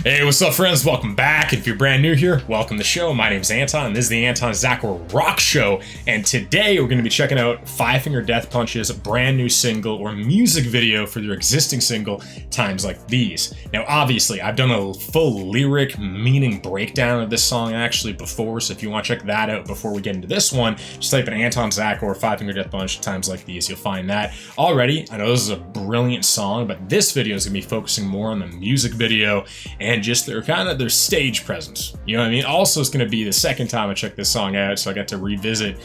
Hey, what's up, friends? Welcome back. If you're brand new here, welcome to the show. My name's Anton, and this is the Anton Zachor Rock Show. And today we're going to be checking out Five Finger Death Punch's brand new single or music video for their existing single, Times Like These. Now, obviously, I've done a full lyric meaning breakdown of this song actually before, so if you want to check that out before we get into this one, just type in Anton Zachor Five Finger Death Punch Times Like These. You'll find that already. I know this is a brilliant song, but this video is going to be focusing more on the music video and just their stage presence. You know what I mean? Also, it's going to be the second time I checked this song out, so I got to revisit,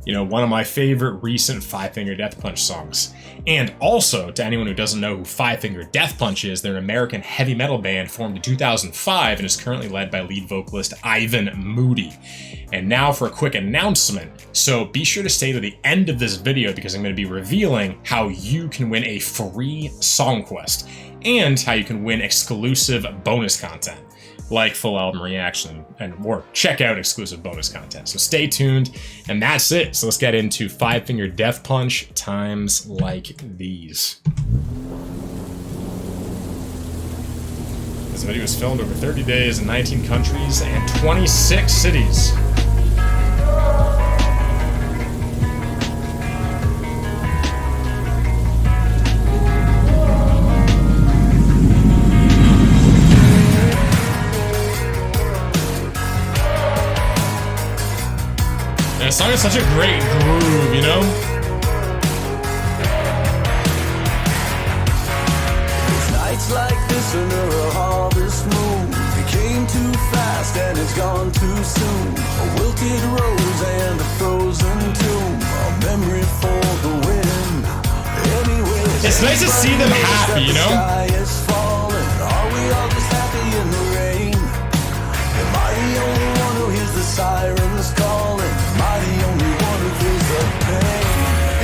one of my favorite recent Five Finger Death Punch songs. And also, to anyone who doesn't know who Five Finger Death Punch is, they're an American heavy metal band formed in 2005 and is currently led by lead vocalist Ivan Moody. And now for a quick announcement. So be sure to stay to the end of this video because I'm going to be revealing how you can win a free song quest and how you can win exclusive bonus content like full album reaction or check out exclusive bonus content. So stay tuned, and that's it. So let's get into Five Finger Death Punch Times Like These. This video was filmed over 30 days in 19 countries and 26 cities. The song is such a great groove, you know? It's nights like this under a harvest moon. It came too fast and it's gone too soon. A wilted rose and a frozen tomb. A memory for the win. Anyways, it's nice to see them happy, you know? The sky is falling. Are we all just happy in the rain? Am I the only one who hears the sirens calling? Am I the only one who feels the pain?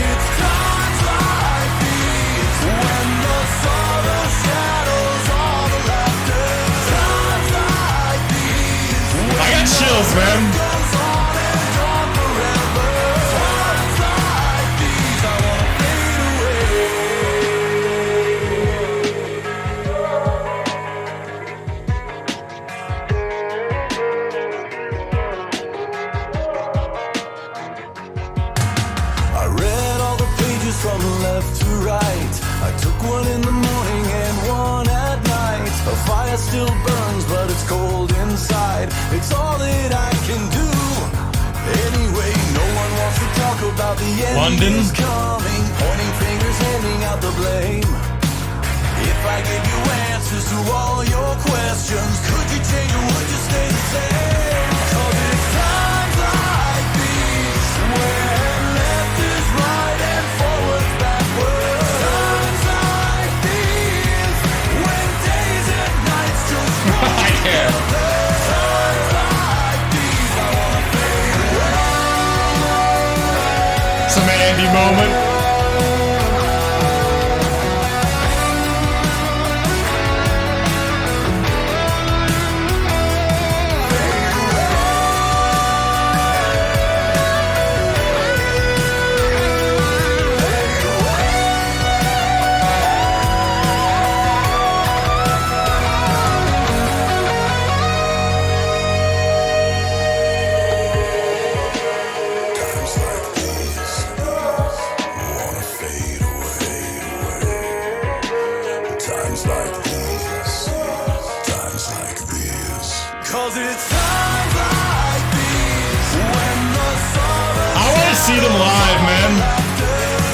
It's times like these when the sorrow shadows all the laughter. Times like these I got chills, man. goes on and on forever. Times like these I wanna fade away. I read all the pages from left to right. I took one in the morning and one at night. A fire still burns, but it's cold inside. It's all that I can do. Anyway, no one wants to talk about the end London. is coming. Pointing fingers, handing out the blame. If I give you answers to all your questions, could you change or would you stay the same? 'Cause it's times like these when left is right and forward's backwards. Times like these when days and nights just I care. times like these I wanna fade away. Some Andy moment. Times like these, wanna fade away, Times like these, times like these. 'Cause it's times like these when the sorrow I want to see them live, man.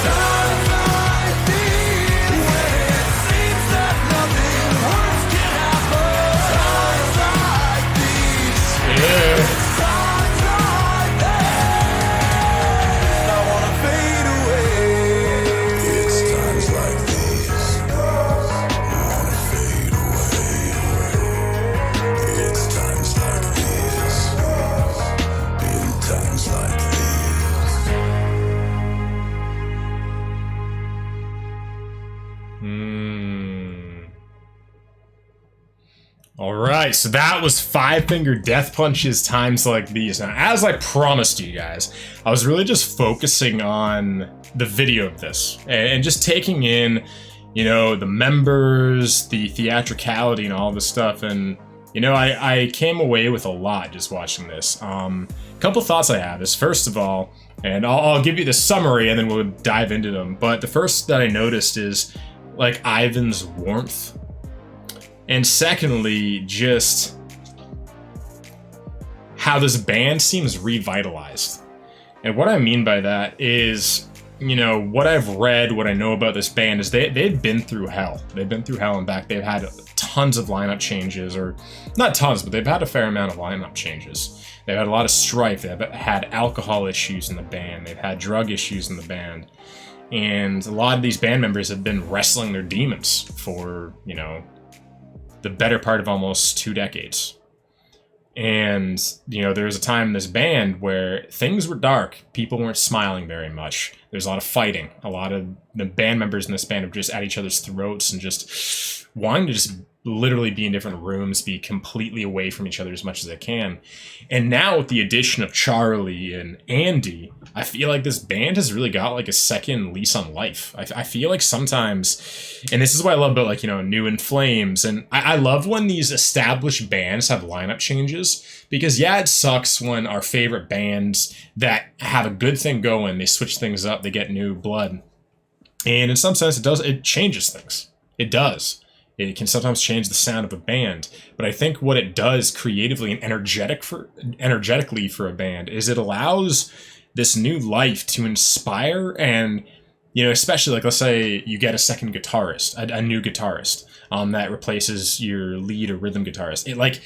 times like these when it seems that nothing worse can happen. Times like these. Yeah. Times like that, I wanna fade away. It's times like these, wanna fade away. It's times like these, in times like these. All right, so that was Five Finger Death Punch's Times Like These. Now, as I promised you guys, I was really just focusing on the video of this and just taking in you know, the members, the theatricality, and all this stuff. And you know, I came away with a lot just watching this. Couple thoughts I have is, first of all, and I'll give you the summary and then we'll dive into them. But the first that I noticed is like Ivan's warmth, and secondly, just how this band seems revitalized. And what I mean by that is, you know, what I've read, what I know about this band is they've been through hell. They've been through hell and back. They've had tons of lineup changes, or not tons, but they've had a fair amount of lineup changes. They've had a lot of strife. They've had alcohol issues in the band. They've had drug issues in the band. And a lot of these band members have been wrestling their demons for, you know, the better part of almost 2 decades. And, you know, there was a time in this band where things were dark. People weren't smiling very much. There's a lot of fighting. A lot of the band members in this band were just at each other's throats and just wanting to just literally be in different rooms, be completely away from each other as much as they can. And now with the addition of Charlie and Andy, I feel like this band has really got like a second lease on life. I feel like sometimes, and this is what I love about, like, you know, New In Flames, and I love when these established bands have lineup changes, because yeah, it sucks when our favorite bands that have a good thing going, they switch things up, they get new blood. And in some sense, it changes things. It does. It can sometimes change the sound of a band, but I think what it does creatively and energetically for a band is it allows this new life to inspire. And, you know, especially like, let's say you get a second guitarist, a new guitarist that replaces your lead or rhythm guitarist. It, like,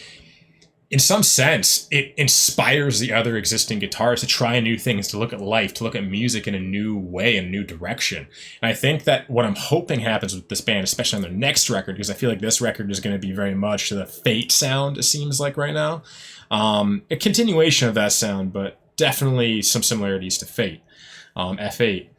in some sense, it inspires the other existing guitarists to try new things, to look at life, to look at music in a new way, a new direction. And I think that what I'm hoping happens with this band, especially on their next record, because I feel like this record is going to be very much the Fate sound, it seems like right now. A continuation of that sound, but definitely some similarities to Fate, F8.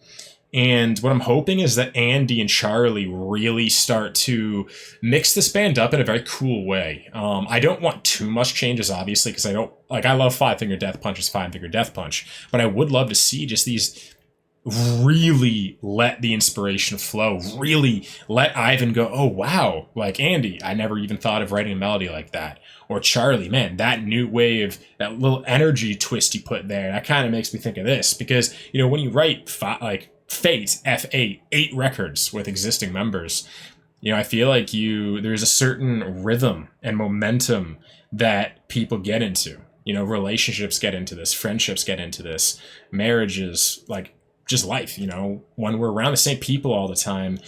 And what I'm hoping is that Andy and Charlie really start to mix this band up in a very cool way. I don't want too much changes, obviously, because I love Five Finger Death Punch's Five Finger Death Punch, but I would love to see just these really let the inspiration flow, really let Ivan go, oh wow, like Andy, I never even thought of writing a melody like that. Or Charlie, man, that new wave, that little energy twist you put there, that kind of makes me think of this. Because, you know, when you write Fate, F8, 8 records with existing members, you know, I feel like there's a certain rhythm and momentum that people get into. You know, relationships get into this, friendships get into this, marriages, like just life, you know, when we're around the same people all the time,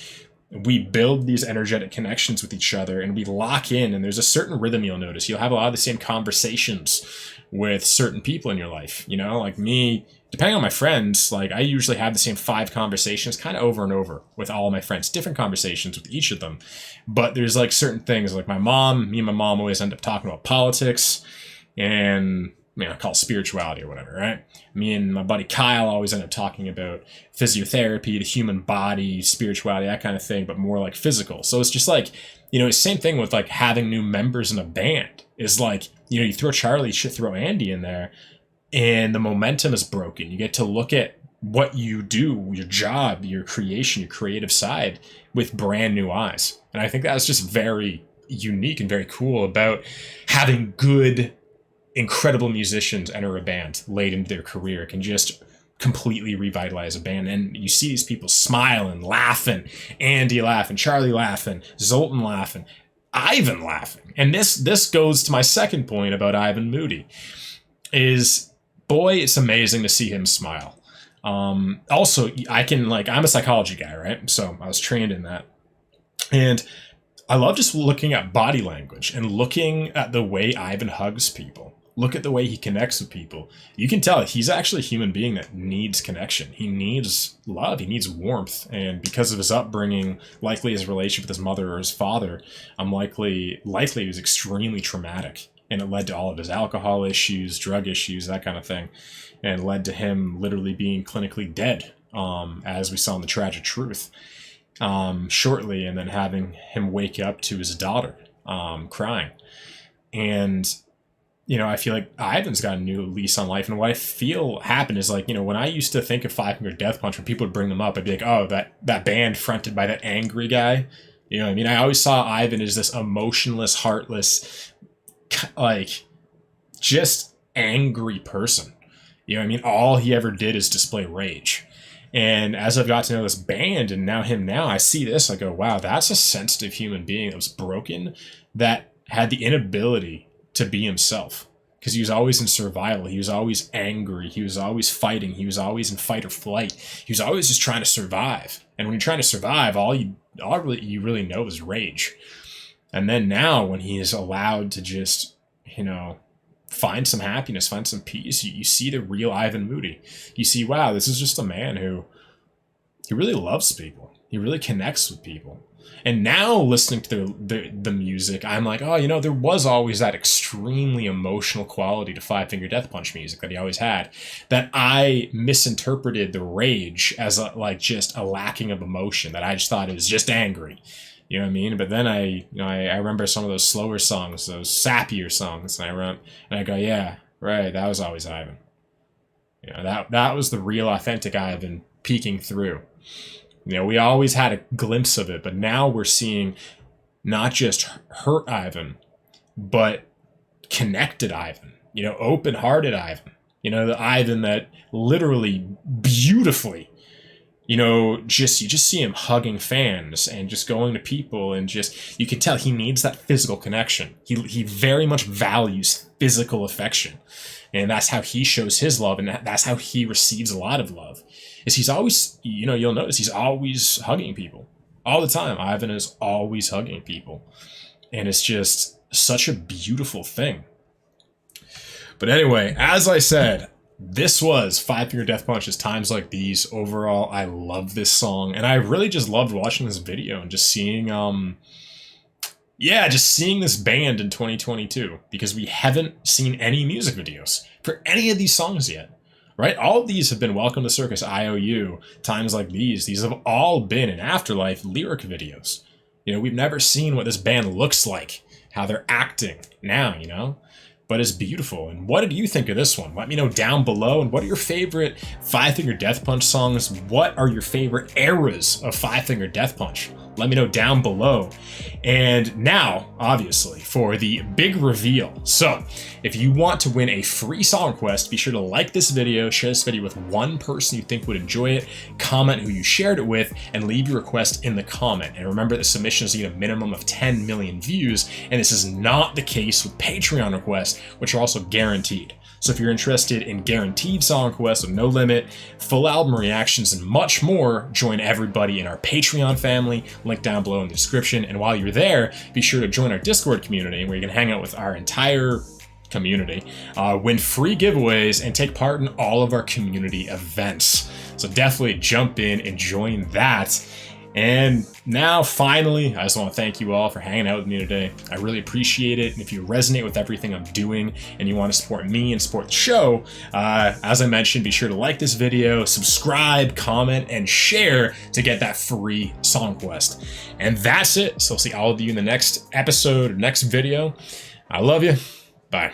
we build these energetic connections with each other and we lock in, and there's a certain rhythm you'll notice. You'll have a lot of the same conversations with certain people in your life, you know, like me, depending on my friends, like I usually have the same 5 conversations kind of over and over with all of my friends, different conversations with each of them. But there's like certain things, like me and my mom always end up talking about politics and, I mean, I call it spirituality or whatever, right? Me and my buddy Kyle always end up talking about physiotherapy, the human body, spirituality, that kind of thing, but more like physical. So it's just like, you know, the same thing with like having new members in a band is like, you know, you throw Charlie, you should throw Andy in there, and the momentum is broken. You get to look at what you do, your job, your creation, your creative side with brand new eyes. And I think that's just very unique and very cool about having good, incredible musicians enter a band late into their career. It can just completely revitalize a band. And you see these people smiling, laughing, Andy laughing, Charlie laughing, Zoltan laughing, Ivan laughing. And this goes to my second point about Ivan Moody is, boy, it's amazing to see him smile. Also, I'm a psychology guy, right? So I was trained in that. And I love just looking at body language and looking at the way Ivan hugs people. Look at the way he connects with people. You can tell he's actually a human being that needs connection. He needs love. He needs warmth. And because of his upbringing, likely his relationship with his mother or his father, likely it was extremely traumatic. And it led to all of his alcohol issues, drug issues, that kind of thing. And led to him literally being clinically dead, as we saw in The Tragic Truth, shortly, and then having him wake up to his daughter crying. And I feel like Ivan's got a new lease on life. And what I feel happened is like, when I used to think of Five Finger Death Punch, when people would bring them up, I'd be like, oh, that band fronted by that angry guy. You know what I mean? I always saw Ivan as this emotionless, heartless, like, just angry person. You know what I mean? All he ever did is display rage. And as I've got to know this band and now I see this, I go, wow, that's a sensitive human being that was broken, that had the inability to be himself. Because he was always in survival. He was always angry. He was always fighting. He was always in fight or flight. He was always just trying to survive. And when you're trying to survive, all you really know is rage. And then now when he is allowed to just, find some happiness, find some peace, you see the real Ivan Moody. You see, wow, this is just a man who he really loves people. He really connects with people. And now listening to the music, I'm like, oh, there was always that extremely emotional quality to Five Finger Death Punch music that he always had, that I misinterpreted the rage as just a lacking of emotion, that I just thought it was just angry. You know what I mean? But then I remember some of those slower songs, those sappier songs, and I go, yeah, right, that was always Ivan. That was the real authentic Ivan peeking through. We always had a glimpse of it, but now we're seeing not just hurt Ivan, but connected Ivan, open-hearted Ivan, the Ivan that literally beautifully, you just see him hugging fans and just going to people, and just, you can tell he needs that physical connection. He very much values physical affection. And that's how he shows his love, and that's how he receives a lot of love. Is he's always, you'll notice he's always hugging people. All the time, Ivan is always hugging people. And it's just such a beautiful thing. But anyway, as I said, this was Five Finger Death Punch's Times Like These. Overall, I love this song. And I really just loved watching this video and just seeing seeing this band in 2022, because we haven't seen any music videos for any of these songs yet, right? All of these have been Welcome to Circus, IOU, Times Like These. These have all been in Afterlife lyric videos. We've never seen what this band looks like, how they're acting now, but it's beautiful. And what did you think of this one? Let me know down below. And what are your favorite Five Finger Death Punch songs? What are your favorite eras of Five Finger Death Punch? Let me know down below. And now, obviously, for the big reveal. So, if you want to win a free song request, be sure to like this video, share this video with one person you think would enjoy it, comment who you shared it with, and leave your request in the comment. And remember that submissions need a minimum of 10 million views, and this is not the case with Patreon requests, which are also guaranteed. So if you're interested in guaranteed song requests with no limit, full album reactions, and much more, join everybody in our Patreon family, link down below in the description. And while you're there, be sure to join our Discord community, where you can hang out with our entire community, win free giveaways, and take part in all of our community events. So definitely jump in and join that. And now, finally, I just want to thank you all for hanging out with me today. I really appreciate it. And if you resonate with everything I'm doing and you want to support me and support the show, as I mentioned, be sure to like this video, subscribe, comment, and share to get that free song request. And that's it. So I'll see all of you in the next episode or next video. I love you. Bye.